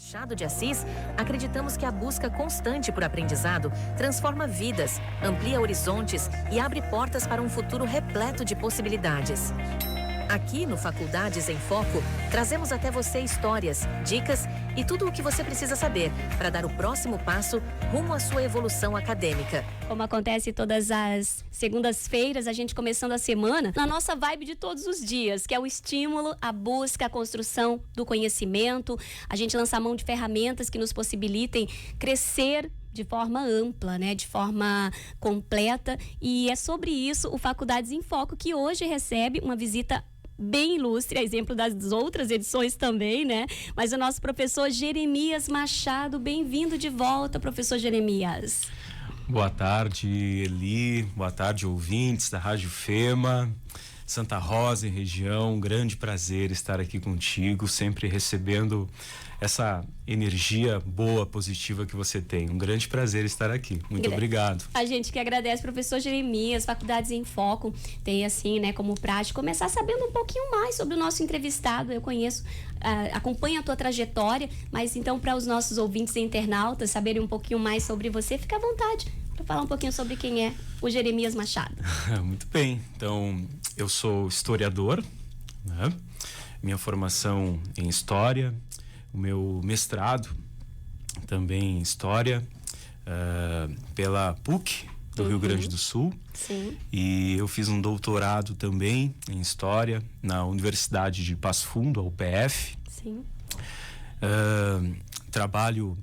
Machado de Assis, acreditamos que a busca constante por aprendizado transforma vidas, amplia horizontes e abre portas para um futuro repleto de possibilidades. Aqui no Faculdades em Foco, trazemos até você histórias, dicas e tudo o que você precisa saber para dar o próximo passo rumo à sua evolução acadêmica. Como acontece todas as segundas-feiras, a gente começando a semana na nossa vibe de todos os dias, que é o estímulo, a busca, a construção do conhecimento. A gente lança a mão de ferramentas que nos possibilitem crescer de forma ampla, né? De forma completa. E é sobre isso o Faculdades em Foco, que hoje recebe uma visita bem ilustre, a exemplo das outras edições também, né? Mas o nosso professor Jeremias Machado, bem-vindo de volta, professor Jeremias. Boa tarde, Eli. Boa tarde, ouvintes da Rádio FEMA, Santa Rosa e região. Um grande prazer estar aqui contigo, sempre recebendo essa energia boa, positiva que você tem. Um grande prazer estar aqui. Muito obrigado. A gente que agradece, professor Jeremias. Faculdades em Foco tem assim, né, como prática, começar sabendo um pouquinho mais sobre o nosso entrevistado. Eu conheço, acompanho a tua trajetória, mas então para os nossos ouvintes e internautas saberem um pouquinho mais sobre você, fica à vontade para falar um pouquinho sobre quem é o Jeremias Machado. Muito bem. Então, eu sou historiador, né? Minha formação em História, o meu mestrado também em História, pela PUC do Rio Grande do Sul. Sim. E eu fiz um doutorado também em História na Universidade de Passo Fundo, a UPF. Sim. Trabalho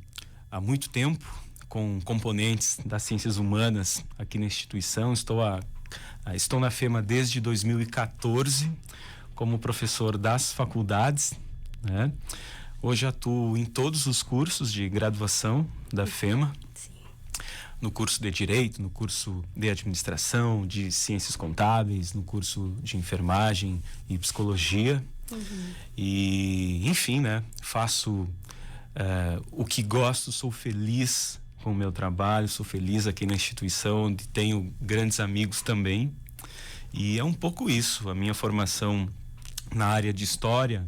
há muito tempo com componentes das ciências humanas aqui na instituição. Estou na FEMA desde 2014 como professor das faculdades, né? Hoje atuo em todos os cursos de graduação da FEMA. Sim. No curso de Direito, no curso de Administração, de Ciências Contábeis, no curso de Enfermagem e Psicologia. E, enfim, né? Faço o que gosto, sou feliz com o meu trabalho, sou feliz aqui na instituição, onde tenho grandes amigos também. E é um pouco isso, a minha formação na área de História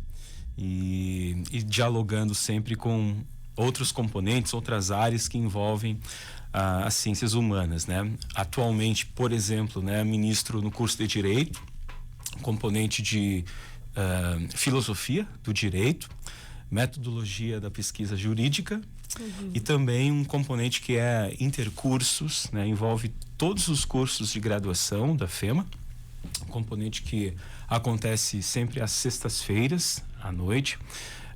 e dialogando sempre com outros componentes, outras áreas que envolvem as ciências humanas, né? Atualmente, por exemplo, né, ministro no curso de Direito, componente de Filosofia do Direito, Metodologia da Pesquisa Jurídica, e também um componente que é intercursos, né? Envolve todos os cursos de graduação da FEMA, um componente que acontece sempre às sextas-feiras à noite,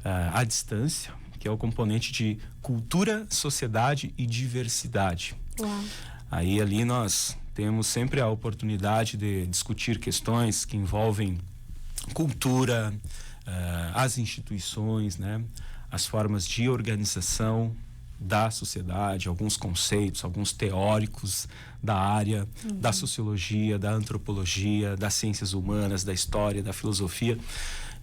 à distância, que é o componente de Cultura, Sociedade e Diversidade. Uau. Aí ali nós temos sempre a oportunidade de discutir questões que envolvem cultura, as instituições, né? As formas de organização da sociedade, alguns conceitos, alguns teóricos da área, da sociologia, da antropologia, das ciências humanas, da história, da filosofia.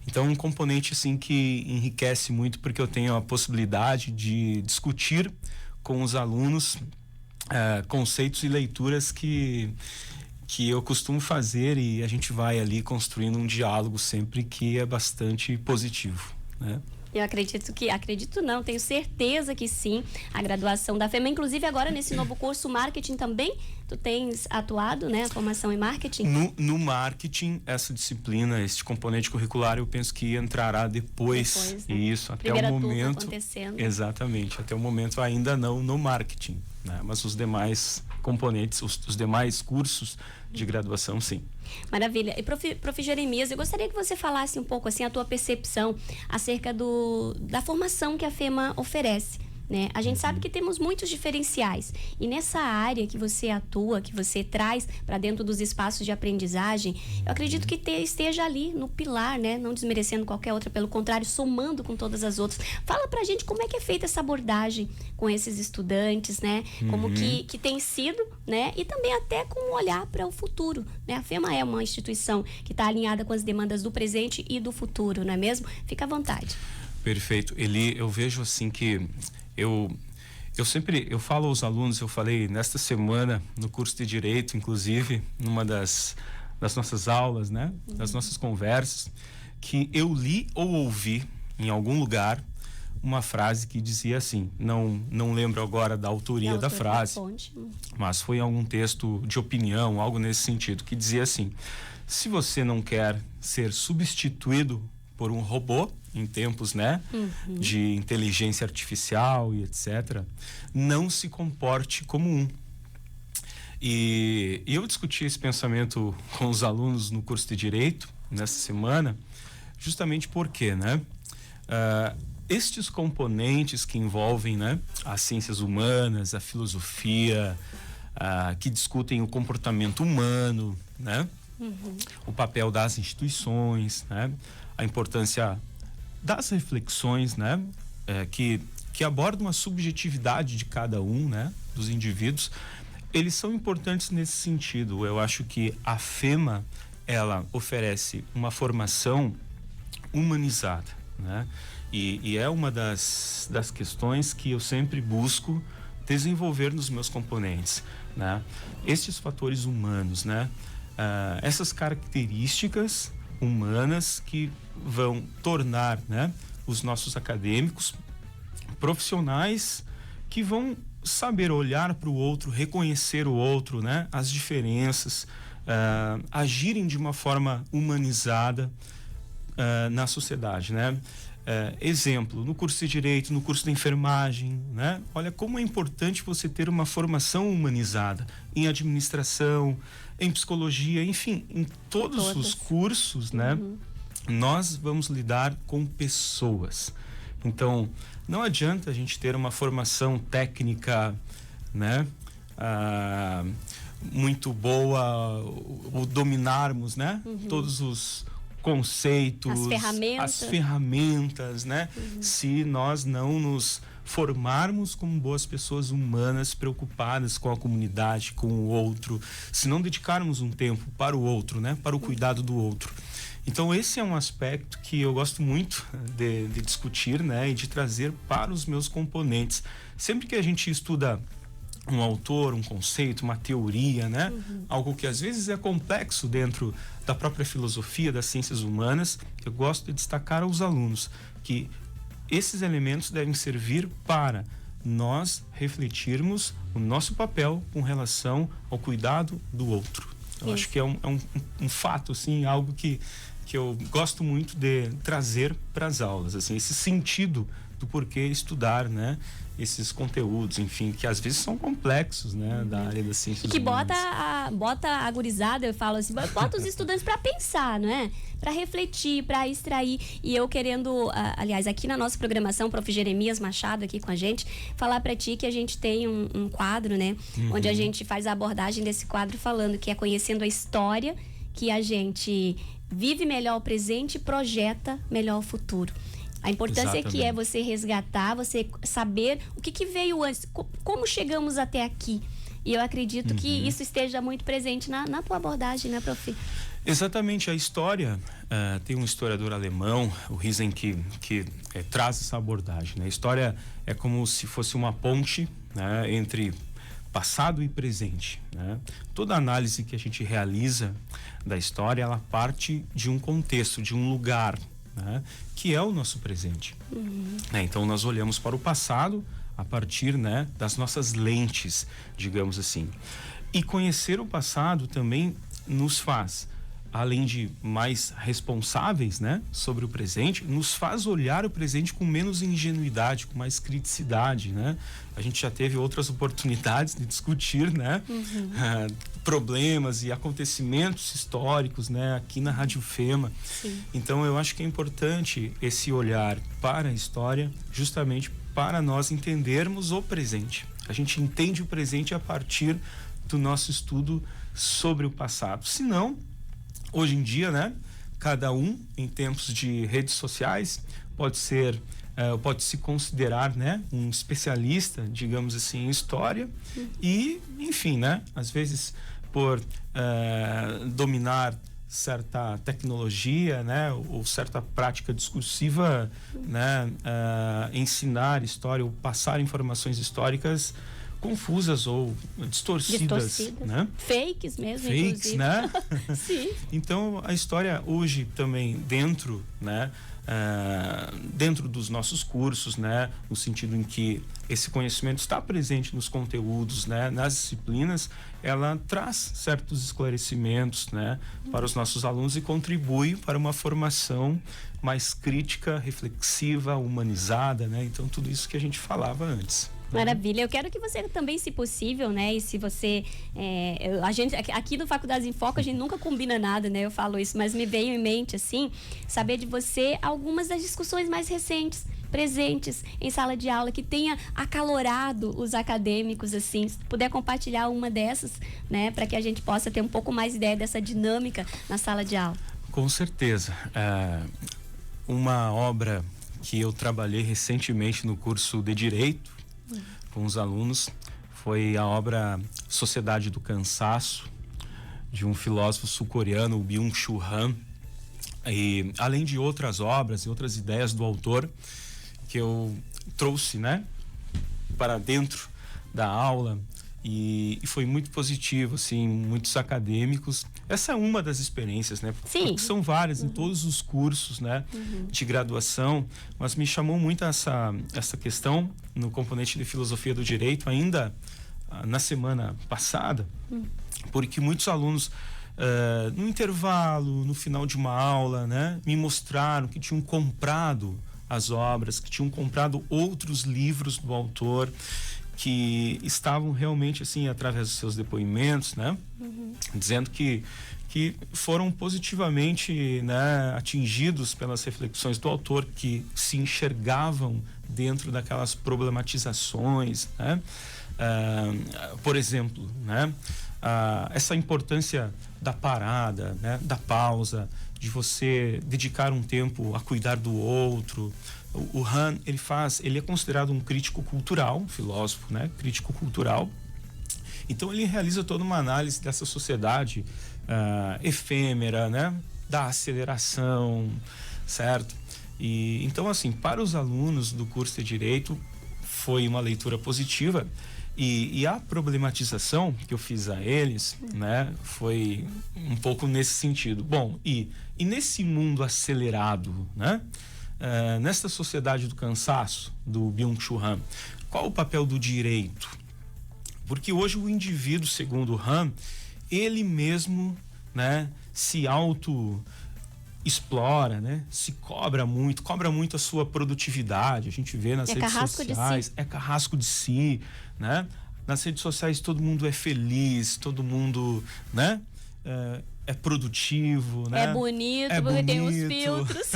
Então, um componente assim que enriquece muito, porque eu tenho a possibilidade de discutir com os alunos conceitos e leituras que eu costumo fazer, e a gente vai ali construindo um diálogo sempre que é bastante positivo, né? Eu acredito não, tenho certeza que sim, a graduação da FEMA, inclusive agora nesse novo curso Marketing também, tu tens atuado, né, a formação em Marketing? No Marketing, essa disciplina, este componente curricular, eu penso que entrará depois, né? Isso, até Primeira o turma momento, acontecendo. exatamente, até o momento ainda não no Marketing, né, mas os demais componentes, os demais cursos de graduação, sim. Maravilha. E prof. Jeremias, eu gostaria que você falasse um pouco assim a tua percepção acerca da formação que a FEMA oferece, né? A gente sabe que temos muitos diferenciais, e nessa área que você atua, que você traz para dentro dos espaços de aprendizagem, eu acredito que esteja ali no pilar, né? Não desmerecendo qualquer outra, pelo contrário, somando com todas as outras. Fala pra gente como é que é feita essa abordagem com esses estudantes, né? Como que tem sido, né? E também até com um olhar para o futuro, né? A FEMA é uma instituição que está alinhada com as demandas do presente e do futuro, não é mesmo? Fica à vontade. Perfeito. Eli, eu vejo assim que eu falo aos alunos, eu falei nesta semana no curso de Direito, inclusive, numa das nossas aulas, né? Das nossas conversas, que eu li ou ouvi em algum lugar uma frase que dizia assim, não lembro agora da autoria da frase, mas foi algum texto de opinião, algo nesse sentido, que dizia assim: se você não quer ser substituído por um robô em tempos, né, de inteligência artificial e etc., não se comporte como um. E eu discuti esse pensamento com os alunos no curso de Direito nessa semana, justamente porque, né, estes componentes que envolvem, né, as ciências humanas, a filosofia, que discutem o comportamento humano, né, o papel das instituições, né, a importância das reflexões, né, que abordam a subjetividade de cada um, né, dos indivíduos, eles são importantes nesse sentido. Eu acho que a FEMA, ela oferece uma formação humanizada, né? E é uma das questões que eu sempre busco desenvolver nos meus componentes, né? Estes fatores humanos, né? Essas características humanas que vão tornar, né, os nossos acadêmicos profissionais que vão saber olhar para o outro, reconhecer o outro, né, as diferenças, agirem de uma forma humanizada na sociedade, né? Exemplo, no curso de Direito, no curso de Enfermagem, né? Olha como é importante você ter uma formação humanizada em administração, em psicologia, enfim, em todos os cursos, né? Nós vamos lidar com pessoas. Então, não adianta a gente ter uma formação técnica, né, muito boa, ou dominarmos, né, todos os conceitos, as ferramentas, né, se nós não nos formarmos como boas pessoas humanas preocupadas com a comunidade, com o outro, se não dedicarmos um tempo para o outro, né, para o cuidado do outro. Então esse é um aspecto que eu gosto muito de discutir, né, e de trazer para os meus componentes. Sempre que a gente estuda um autor, um conceito, uma teoria, né, algo que às vezes é complexo dentro da própria filosofia das ciências humanas, eu gosto de destacar aos alunos que esses elementos devem servir para nós refletirmos o nosso papel com relação ao cuidado do outro. Eu acho que é um fato, assim, algo que eu gosto muito de trazer para as aulas, assim, esse sentido do porquê estudar, né, esses conteúdos, enfim, que às vezes são complexos, né, da área da ciência. E que bota a gurizada, eu falo assim, bota os estudantes para pensar, não é? Para refletir, para extrair. E eu querendo, aliás, aqui na nossa programação, Prof. Jeremias Machado aqui com a gente, falar para ti que a gente tem um quadro, né, onde a gente faz a abordagem desse quadro falando que é conhecendo a história, que a gente vive melhor o presente e projeta melhor o futuro. A importância que é você resgatar, você saber o que veio antes, como chegamos até aqui. E eu acredito que isso esteja muito presente na tua abordagem, né, prof? Exatamente, a história, tem um historiador alemão, o Riesen, que traz essa abordagem, né? A história é como se fosse uma ponte, né, entre passado e presente, né? Toda análise que a gente realiza da história, ela parte de um contexto, de um lugar, né, que é o nosso presente. Então nós olhamos para o passado a partir, né, das nossas lentes, digamos assim. E conhecer o passado também nos faz, além de mais responsáveis, né, sobre o presente, nos faz olhar o presente com menos ingenuidade, com mais criticidade, né? A gente já teve outras oportunidades de discutir, né, problemas e acontecimentos históricos, né, aqui na Rádio FEMA. Sim. Então eu acho que é importante esse olhar para a história, justamente para nós entendermos o presente. A gente entende o presente a partir do nosso estudo sobre o passado. Se não, hoje em dia, né, cada um, em tempos de redes sociais, pode se considerar, né, um especialista, digamos assim, em história e, enfim, né, às vezes por dominar certa tecnologia, né, ou certa prática discursiva, né, ensinar história ou passar informações históricas confusas ou distorcidas. Né? Fakes mesmo, Fakes, inclusive. né? Sim. Então, a história hoje também dentro, né, dentro dos nossos cursos, né, no sentido em que esse conhecimento está presente nos conteúdos, né, nas disciplinas, ela traz certos esclarecimentos, né, para os nossos alunos e contribui para uma formação mais crítica, reflexiva, humanizada, né? Então tudo isso que a gente falava antes. Maravilha. Eu quero que você também, se possível, né? E se você... a gente, aqui no Faculdades em Foco, a gente nunca combina nada, né? Eu falo isso, mas me veio em mente, assim, saber de você algumas das discussões mais recentes, presentes em sala de aula, que tenha acalorado os acadêmicos, assim. Se puder compartilhar uma dessas, né? Para que a gente possa ter um pouco mais ideia dessa dinâmica na sala de aula. Com certeza. Uma obra que eu trabalhei recentemente no curso de Direito com os alunos foi a obra Sociedade do Cansaço, de um filósofo sul-coreano, o Byung-Chul Han, e além de outras obras e outras ideias do autor que eu trouxe, né, para dentro da aula, e foi muito positivo, assim, muitos acadêmicos. Essa é uma das experiências, né? Sim. Porque são várias em todos os cursos, né, de graduação, mas me chamou muito essa questão no componente de filosofia do direito, ainda na semana passada, porque muitos alunos no intervalo, no final de uma aula, né, me mostraram que tinham comprado as obras, que tinham comprado outros livros do autor, que estavam realmente, assim, através dos seus depoimentos, né, dizendo que foram positivamente, né, atingidos pelas reflexões do autor, que se enxergavam dentro daquelas problematizações, né, por exemplo, né, essa importância da parada, né, da pausa, de você dedicar um tempo a cuidar do outro. O Han, ele é considerado um crítico cultural, um filósofo, né, crítico cultural. Então ele realiza toda uma análise dessa sociedade efêmera, né, da aceleração, certo? E então, assim, para os alunos do curso de Direito foi uma leitura positiva, e a problematização que eu fiz a eles, né, foi um pouco nesse sentido. Bom, e nesse mundo acelerado, né, nesta sociedade do cansaço do Byung-Chul Han, qual o papel do direito? Porque hoje o indivíduo, segundo Han, ele mesmo, né, se explora, né, se cobra muito a sua produtividade. A gente vê nas redes sociais, é carrasco de si, né? Nas redes sociais todo mundo é feliz, todo mundo, né, é produtivo, né? É bonito, porque tem os filtros.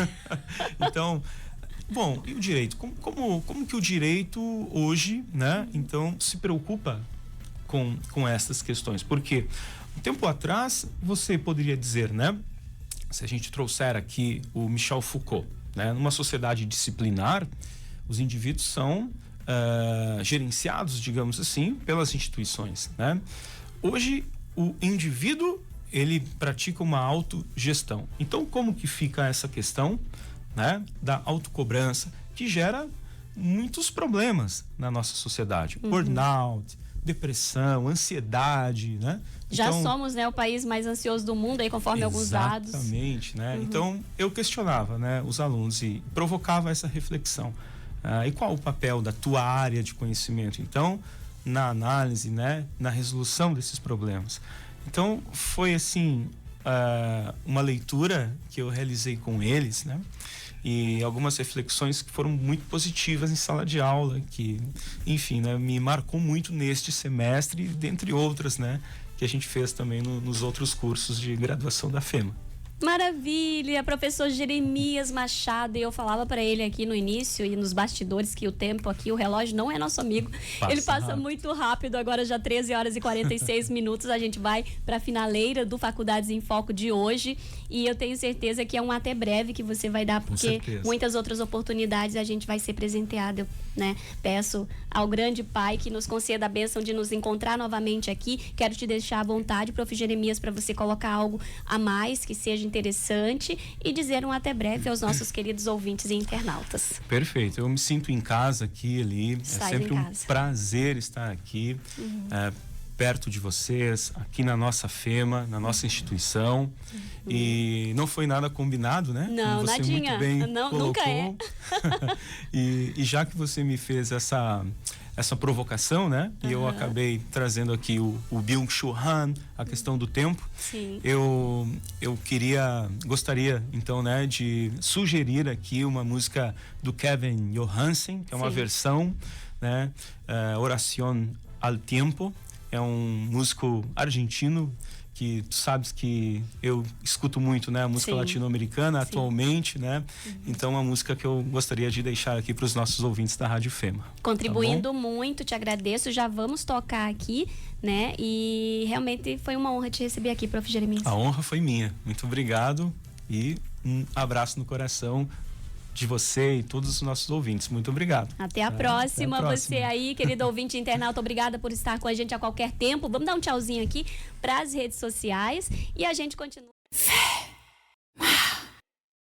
Então, bom, e o direito? Como que o direito hoje, né, então, se preocupa com essas questões? Porque um tempo atrás você poderia dizer, né, se a gente trouxer aqui o Michel Foucault, né, numa sociedade disciplinar, os indivíduos são gerenciados, digamos assim, pelas instituições, né? Hoje o indivíduo, ele pratica uma autogestão. Então, como que fica essa questão, né, da autocobrança, que gera muitos problemas na nossa sociedade? Burnout, depressão, ansiedade, né? Já então, somos, né, o país mais ansioso do mundo, aí, conforme alguns dados. Exatamente, né? Então, eu questionava, né, os alunos e provocava essa reflexão. E qual o papel da tua área de conhecimento, então, na análise, né, na resolução desses problemas? Então, foi assim, uma leitura que eu realizei com eles, né, e algumas reflexões que foram muito positivas em sala de aula, que, enfim, né, me marcou muito neste semestre, dentre outras, né, que a gente fez também nos outros cursos de graduação da FEMA. Maravilha, professor Jeremias Machado. E eu falava para ele aqui no início e nos bastidores que o tempo aqui, o relógio não é nosso amigo. Ele passa rápido. Muito rápido. Agora já 13 horas e 46 minutos. A gente vai para a finaleira do Faculdades em Foco de hoje. E eu tenho certeza que é um até breve que você vai dar, porque muitas outras oportunidades a gente vai ser presenteado, né? Peço ao grande Pai que nos conceda a bênção de nos encontrar novamente aqui. Quero te deixar à vontade, prof. Jeremias, para você colocar algo a mais que seja interessante e dizer um até breve aos nossos queridos ouvintes e internautas. Perfeito. Eu me sinto em casa aqui, ali. É sempre um prazer estar aqui. perto de vocês, aqui na nossa FEMA, na nossa instituição. E não foi nada combinado, né? Não, como você nadinha. muito bem Não, colocou. nunca é. E já que você me fez essa provocação, né? E eu acabei trazendo aqui o Byung-Chul Han, a questão do tempo. Sim. Eu gostaria, então, né, de sugerir aqui uma música do Kevin Johansen, que é uma Sim. versão, né? Oración al Tiempo. É um músico argentino que tu sabes que eu escuto muito, né, a música Sim. latino-americana Sim. atualmente, né? Então, uma música que eu gostaria de deixar aqui para os nossos ouvintes da Rádio FEMA. Contribuindo muito, te agradeço. Já vamos tocar aqui, né? E realmente foi uma honra te receber aqui, Prof. Jeremias. A honra foi minha. Muito obrigado e um abraço no coração de você e todos os nossos ouvintes. Muito obrigado. Até a próxima. Você aí, querido ouvinte internauta, obrigada por estar com a gente a qualquer tempo. Vamos dar um tchauzinho aqui para as redes sociais e a gente continua.